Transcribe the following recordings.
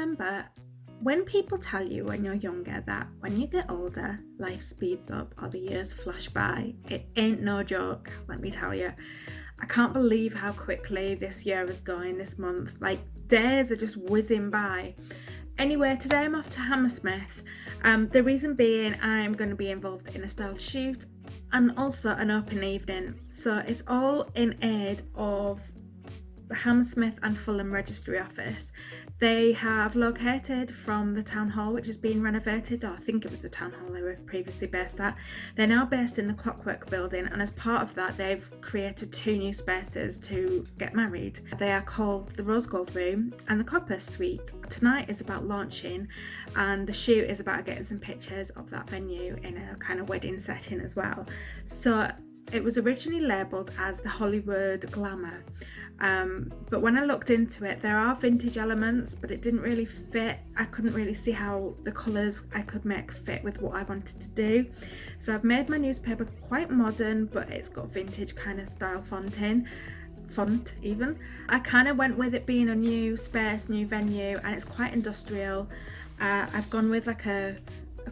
remember when people tell you when you're younger that when you get older, life speeds up or the years flash by, it ain't no joke, let me tell you. I can't believe how quickly this year is going, this month. Like, days are just whizzing by. Anyway, today I'm off to Hammersmith. The reason being I'm going to be involved in a style shoot and also an open evening. So it's all in aid of the Hammersmith and Fulham registry office. They have located from the town hall, which is being renovated, or I think it was the town hall they were previously based at. They're now based in the Clockwork Building, and as part of that they've created 2 new spaces to get married. They are called the Rose Gold Room and the Copper Suite. Tonight is about launching, and the shoot is about getting some pictures of that venue in a kind of wedding setting as well. So it was originally labelled as the Hollywood Glamour, but when I looked into it, there are vintage elements, but it didn't really fit. I couldn't really see how the colours I could make fit with what I wanted to do. So I've made my newspaper quite modern, but it's got vintage kind of style font even. I kind of went with it being a new space, new venue, and it's quite industrial. I've gone with like a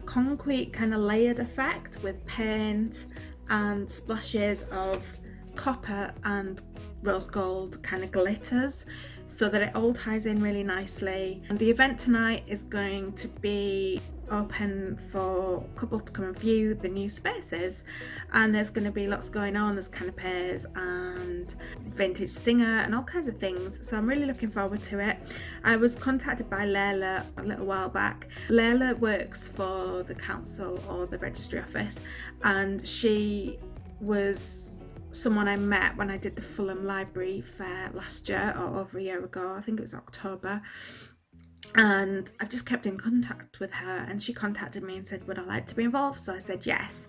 concrete kind of layered effect with paint and splashes of copper and rose gold kind of glitters, so that it all ties in really nicely. And the event tonight is going to be open for couples to come and view the new spaces, and there's going to be lots going on. There's canapes and vintage singer and all kinds of things, so I'm really looking forward to it. I was contacted by Layla a little while back. Layla works for the council or the registry office, and she was someone I met when I did the Fulham Library Fair last year, or over a year ago, I think it was October. And I've just kept in contact with her, and she contacted me and said, would I like to be involved? So I said yes.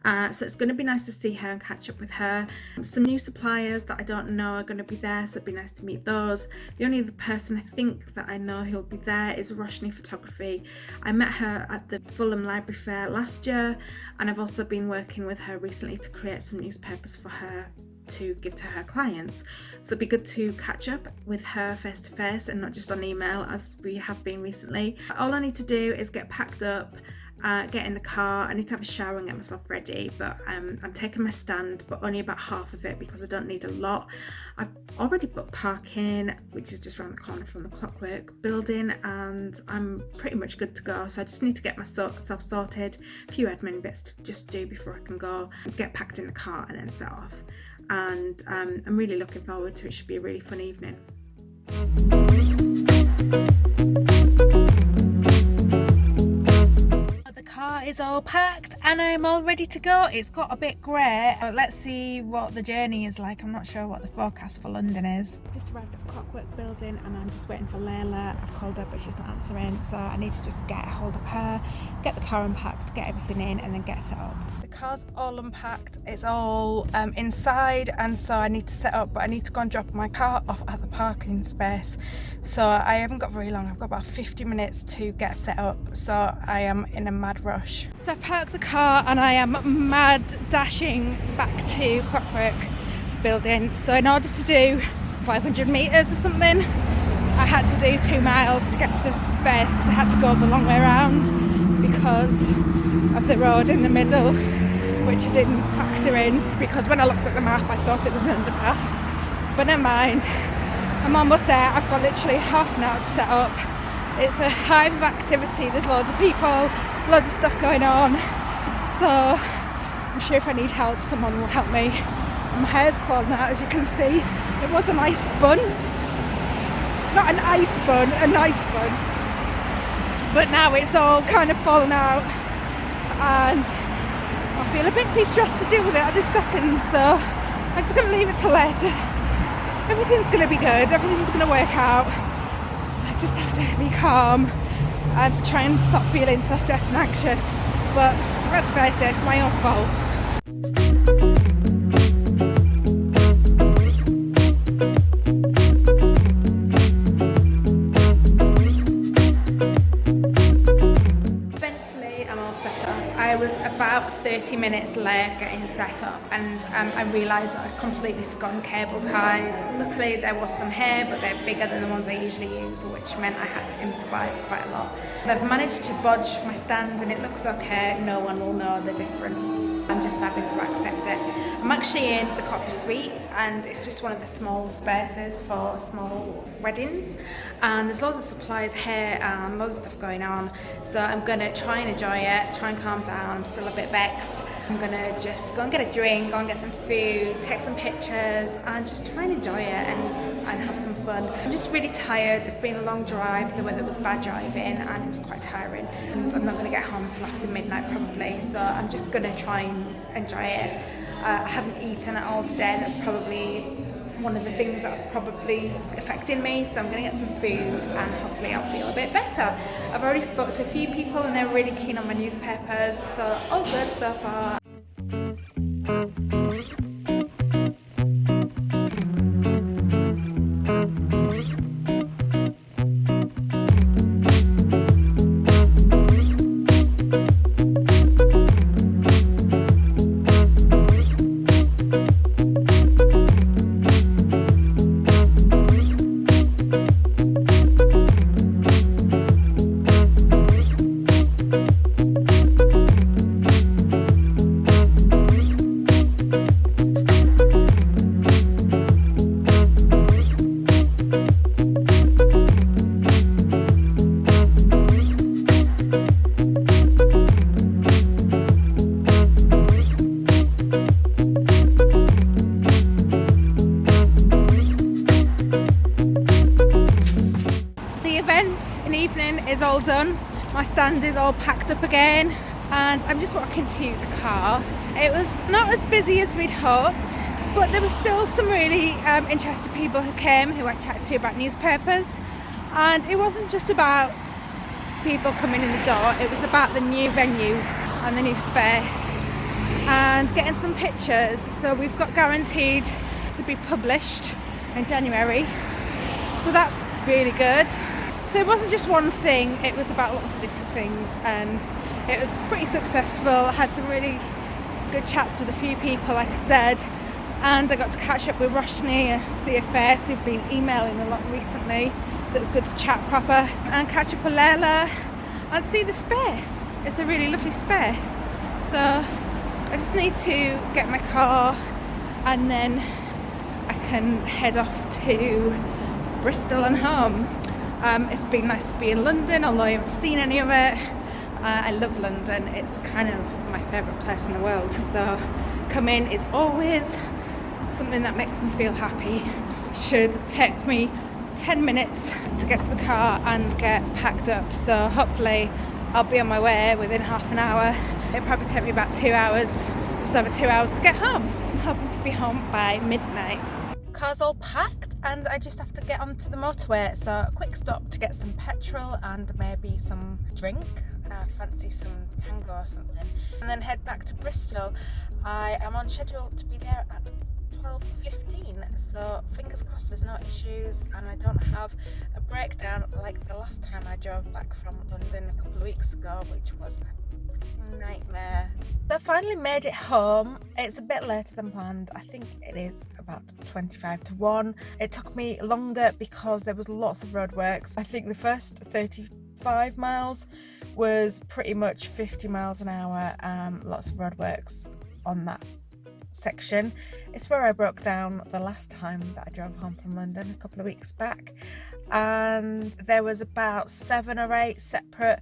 So it's going to be nice to see her and catch up with her. Some new suppliers that I don't know are going to be there, so it'd be nice to meet those. The only other person I think that I know who'll be there is Roshni Photography. I met her at the Fulham Library Fair last year, and I've also been working with her recently to create some newspapers for her to give to her clients. So it'd be good to catch up with her face to face and not just on email as we have been recently. All I need to do is get packed up, get in the car. I need to have a shower and get myself ready, but I'm taking my stand, but only about half of it because I don't need a lot. I've already booked parking, which is just around the corner from the Clockwork Building, and I'm pretty much good to go. So I just need to get myself sorted, a few admin bits to just do before I can go, get packed in the car and then set off. And I'm really looking forward to it. It should be a really fun evening. The car is all packed and I'm all ready to go. It's got a bit grey. Let's see what the journey is like. I'm not sure what the forecast for London is. Just arrived at Clockwork Building and I'm just waiting for Layla. I've called her but she's not answering, so I need to just get a hold of her, get the car unpacked, get everything in and then get set up. The car's all unpacked, it's all inside, and so I need to set up, but I need to go and drop my car off at the parking space. So I haven't got very long. I've got about 50 minutes to get set up, so I am in a mad rush. So I've parked the car and I am mad dashing back to Clockwork Building. So in order to do 500 metres or something, I had to do 2 miles to get to the space because I had to go the long way around because of the road in the middle, which I didn't factor in because when I looked at the map I thought it was an underpass. But never mind, I'm almost there. I've got literally half an hour to set up. It's a hive of activity, there's loads of people, loads of stuff going on, so I'm sure if I need help someone will help me. My hair's fallen out, as you can see. It was a nice bun, not an ice bun, a nice bun, but now it's all kind of fallen out and I feel a bit too stressed to deal with it at this second, so I'm just going to leave it till later. Everything's going to be good, everything's going to work out. I just have to be calm and try and stop feeling so stressed and anxious, but let's face it, it's my own fault. Eventually I'm all set up. I was about 30 minutes late getting set up, and I realised that I'd completely forgotten cable ties. Luckily there was some here, but they're bigger than the ones I usually use, which meant I had to improvise quite a lot. But I've managed to bodge my stand and it looks okay. No one will know the difference. I'm just having to accept it. I'm actually in the Copper Suite, and it's just one of the small spaces for small weddings, and there's loads of supplies here and loads of stuff going on, so I'm gonna try and enjoy it, try and calm down. I'm still a bit vexed. I'm gonna just go and get a drink, go and get some food, take some pictures, and just try and enjoy it and have some fun. I'm just really tired. It's been a long drive. The weather was bad driving and it was quite tiring, and I'm not going to get home till after midnight probably, so I'm just going to try and enjoy it. I haven't eaten at all today. That's probably one of the things that's probably affecting me, so I'm going to get some food and hopefully I'll feel a bit better. I've already spoke to a few people and they're really keen on my newspapers, so all good so far. Is all done. My stand is all packed up again and I'm just walking to the car. It was not as busy as we'd hoped, but there were still some really interested people who came, who I chatted to about newspapers, and it wasn't just about people coming in the door, it was about the new venues and the new space and getting some pictures. So we've got guaranteed to be published in January, so that's really good. So it wasn't just one thing, it was about lots of different things, and it was pretty successful. I had some really good chats with a few people, like I said, and I got to catch up with Roshni and see her face. We've been emailing a lot recently, so it was good to chat proper and catch up with Layla and see the space. It's a really lovely space. So I just need to get my car and then I can head off to Bristol and home. It's been nice to be in London, although I haven't seen any of it. I love London, it's kind of my favourite place in the world, so coming is always something that makes me feel happy. It should take me 10 minutes to get to the car and get packed up, so hopefully I'll be on my way within half an hour. It'll probably take me about 2 hours, just over 2 hours to get home. I'm hoping to be home by midnight. Car's all packed and I just have to get onto the motorway, so a quick stop to get some petrol and maybe some drink. Fancy some tango or something, and then head back to Bristol. I am on schedule to be there at 12:15, so fingers crossed there's no issues and I don't have a breakdown like the last time I drove back from London a couple of weeks ago, which was a nightmare. So I finally made it home. It's a bit later than planned. I think it is about 25 to 1. It took me longer because there was lots of roadworks. I think the first 35 miles was pretty much 50 miles an hour. Lots of roadworks on that section. It's where I broke down the last time that I drove home from London a couple of weeks back, and there was about 7 or 8 separate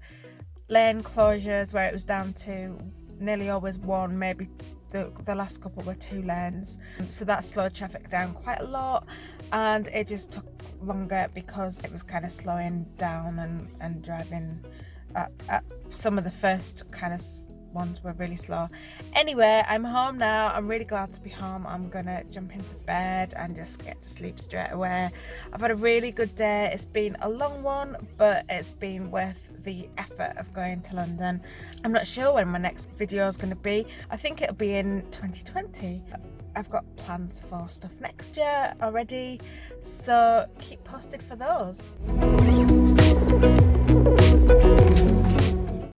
lane closures where it was down to nearly always one, maybe the last couple were 2 lanes, so that slowed traffic down quite a lot, and it just took longer because it was kind of slowing down and driving at some of the first kind of ones were really slow. Anyway, I'm home now. I'm really glad to be home. I'm gonna jump into bed and just get to sleep straight away. I've had a really good day. It's been a long one, but it's been worth the effort of going to London. I'm not sure when my next video is going to be. I think it'll be in 2020. I've got plans for stuff next year already, so keep posted for those.